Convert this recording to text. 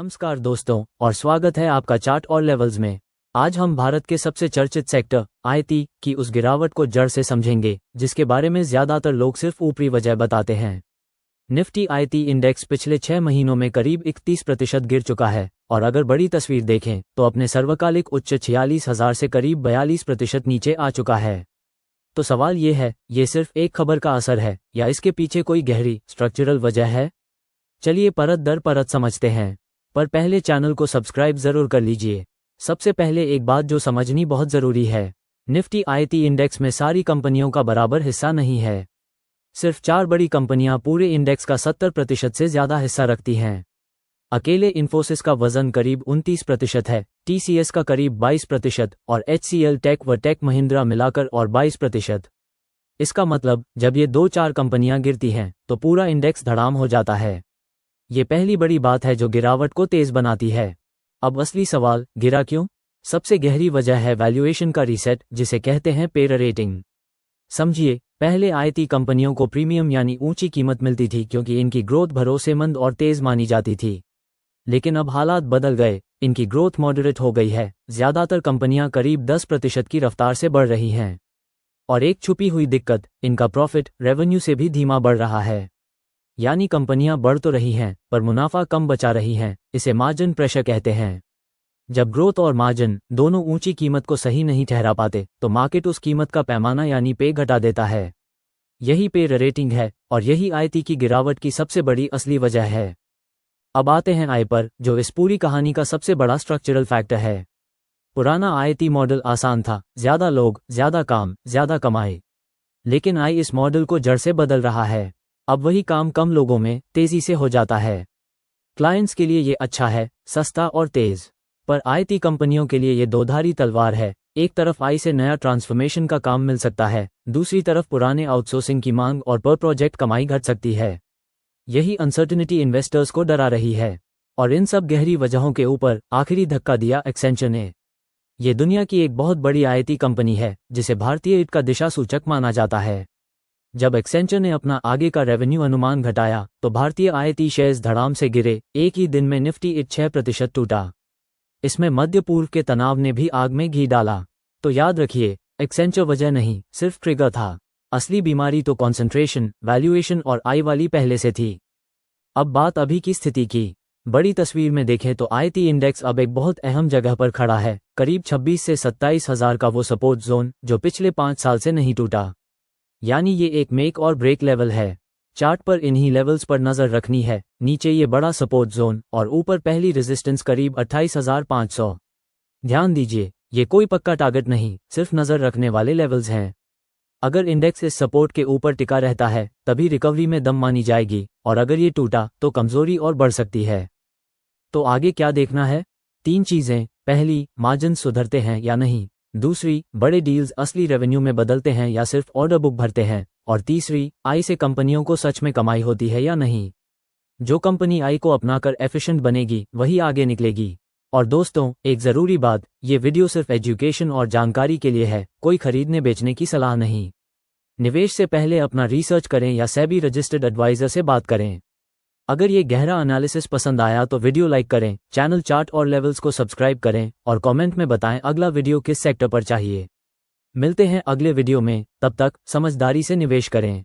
नमस्कार दोस्तों और स्वागत है आपका चार्ट और लेवल्स में। आज हम भारत के सबसे चर्चित सेक्टर आईटी की उस गिरावट को जड़ से समझेंगे जिसके बारे में ज्यादातर लोग सिर्फ ऊपरी वजह बताते हैं। निफ्टी आईटी इंडेक्स पिछले 6 महीनों में करीब 31% गिर चुका है और अगर बड़ी तस्वीर देखें तो अपने सर्वकालिक उच्च 46,000 से करीब 42% नीचे आ चुका है। तो सवाल ये है, ये सिर्फ एक खबर का असर है या इसके पीछे कोई गहरी स्ट्रक्चरल वजह है? चलिए परत दर परत समझते हैं, पर पहले चैनल को सब्सक्राइब जरूर कर लीजिए। सबसे पहले एक बात जो समझनी बहुत जरूरी है, निफ्टी आईटी इंडेक्स में सारी कंपनियों का बराबर हिस्सा नहीं है। सिर्फ 4 बड़ी कंपनियां पूरे इंडेक्स का 70% से ज्यादा हिस्सा रखती हैं। अकेले इन्फोसिस का वजन करीब 29% है, टीसीएस का करीब 22% और एचसीएल टेक व टेक महिंद्रा मिलाकर और 22%। इसका मतलब जब ये 2-4 कंपनियां गिरती हैं तो पूरा इंडेक्स धड़ाम हो जाता है। ये पहली बड़ी बात है जो गिरावट को तेज बनाती है। अब असली सवाल, गिरा क्यों? सबसे गहरी वजह है वैल्यूएशन का रीसेट, जिसे कहते हैं पे रेटिंग। समझिए, पहले आईटी कंपनियों को प्रीमियम यानी ऊंची कीमत मिलती थी क्योंकि इनकी ग्रोथ भरोसेमंद और तेज मानी जाती थी। लेकिन अब हालात बदल गए, इनकी ग्रोथ मॉडरेट हो गई है। ज्यादातर कंपनियां करीब 10% की रफ्तार से बढ़ रही हैं। और एक छुपी हुई दिक्कत, इनका प्रॉफिट रेवेन्यू से भी धीमा बढ़ रहा है। यानी कंपनियां बढ़ तो रही हैं पर मुनाफा कम बचा रही हैं। इसे मार्जिन प्रेशर कहते हैं। जब ग्रोथ और मार्जिन दोनों ऊंची कीमत को सही नहीं ठहरा पाते तो मार्केट उस कीमत का पैमाना यानी पे घटा देता है। यही पे रेटिंग है और यही आईटी की गिरावट की सबसे बड़ी असली वजह है। अब आते हैं आई पर, जो इस पूरी कहानी का सबसे बड़ा स्ट्रक्चरल फैक्टर है। पुराना आईटी मॉडल आसान था, ज्यादा लोग, ज्यादा काम, ज्यादा कमाई। लेकिन आई इस मॉडल को जड़ से बदल रहा है। अब वही काम कम लोगों में तेजी से हो जाता है। क्लाइंट्स के लिए ये अच्छा है, सस्ता और तेज। पर आईटी कंपनियों के लिए ये दोधारी तलवार है। एक तरफ आई से नया ट्रांसफॉर्मेशन का काम मिल सकता है, दूसरी तरफ पुराने आउटसोर्सिंग की मांग और पर प्रोजेक्ट कमाई घट सकती है। यही अनसर्टेनिटी इन्वेस्टर्स को डरा रही है। और इन सब गहरी वजहों के ऊपर आखिरी धक्का दिया एक्सेंचर ने। ये दुनिया की एक बहुत बड़ी आईटी कंपनी है जिसे भारतीय ईट का दिशा सूचक माना जाता है। जब एक्सेंचर ने अपना आगे का रेवेन्यू अनुमान घटाया तो भारतीय आईटी शेयर्स धड़ाम से गिरे। एक ही दिन में निफ्टी 6% टूटा। इसमें मध्य पूर्व के तनाव ने भी आग में घी डाला। तो याद रखिए, एक्सेंचर वजह नहीं, सिर्फ ट्रिगर था। असली बीमारी तो कॉन्सेंट्रेशन, वैल्यूएशन और आई वाली पहले से थी। अब बात अभी की स्थिति की। बड़ी तस्वीर में देखें तो आईटी इंडेक्स अब एक बहुत अहम जगह पर खड़ा है, करीब 26 से 27,000 का वो सपोर्ट जोन जो पिछले 5 साल से नहीं टूटा। यानी ये एक मेक और ब्रेक लेवल है। चार्ट पर इन्हीं लेवल्स पर नजर रखनी है। नीचे ये बड़ा सपोर्ट जोन और ऊपर पहली रेजिस्टेंस करीब 28,500। ध्यान दीजिए, ये कोई पक्का टारगेट नहीं, सिर्फ नजर रखने वाले लेवल्स हैं। अगर इंडेक्स इस सपोर्ट के ऊपर टिका रहता है तभी रिकवरी में दम मानी जाएगी, और अगर ये टूटा तो कमजोरी और बढ़ सकती है। तो आगे क्या देखना है? 3 चीजें। पहली, मार्जिन सुधरते हैं या नहीं। दूसरी, बड़े डील्स असली रेवेन्यू में बदलते हैं या सिर्फ ऑर्डर बुक भरते हैं। और तीसरी, आई से कंपनियों को सच में कमाई होती है या नहीं। जो कंपनी आई को अपनाकर एफिशिएंट बनेगी वही आगे निकलेगी। और दोस्तों, एक जरूरी बात, ये वीडियो सिर्फ एजुकेशन और जानकारी के लिए है, कोई खरीदने बेचने की सलाह नहीं। निवेश से पहले अपना रिसर्च करें या सेबी रजिस्टर्ड एडवाइजर से बात करें। अगर ये गहरा एनालिसिस पसंद आया तो वीडियो लाइक करें, चैनल चार्ट और लेवल्स को सब्सक्राइब करें और कमेंट में बताएं अगला वीडियो किस सेक्टर पर चाहिए। मिलते हैं अगले वीडियो में, तब तक समझदारी से निवेश करें।